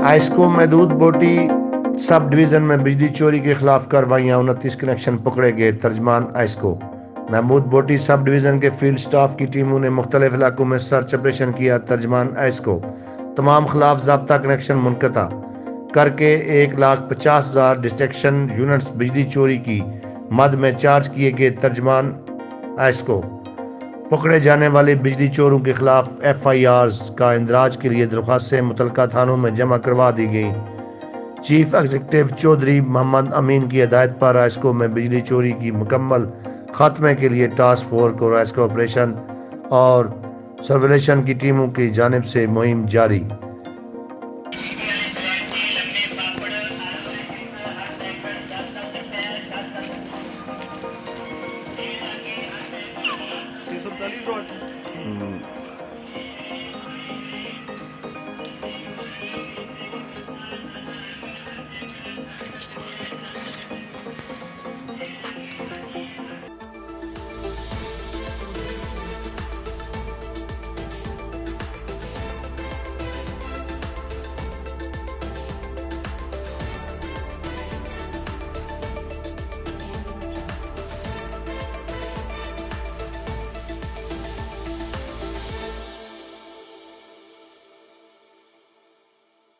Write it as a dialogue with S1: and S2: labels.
S1: आइस्को महदूद बोटी sub division में बिजली चोरी के खिलाफ कार्रवाइयाँ, 29 कनेक्शन पकड़े गए। तर्जमान आइस्को महमूद बोटी सब डिवीज़न के फील्ड स्टाफ की टीमों ने मुख्तलिफ इलाकों में सर्च ऑपरेशन किया। तर्जमान आइस्को तमाम खिलाफ ज़ाब्ता कनेक्शन मुनक़ता करके 1,50,000 डिटेक्शन यूनिट्स बिजली चोरी की मद में चार्ज किए गए। तर्जमान आइस्को पकड़े जाने वाले बिजली चोरों के खिलाफ FIRs का इंदराज के लिए दरख्वास्तें मुतलका थानों में जमा करवा दी गई। चीफ एग्जीक्यूटिव चौधरी मोहम्मद अमीन की हिदायत पर आइस्को में बिजली चोरी की मुकम्मल खात्मे के लिए टास्क फोर्स और आइस्को ऑपरेशन और सर्वेलेशन की टीमों की जानिब से मुहिम जारी।
S2: ₹340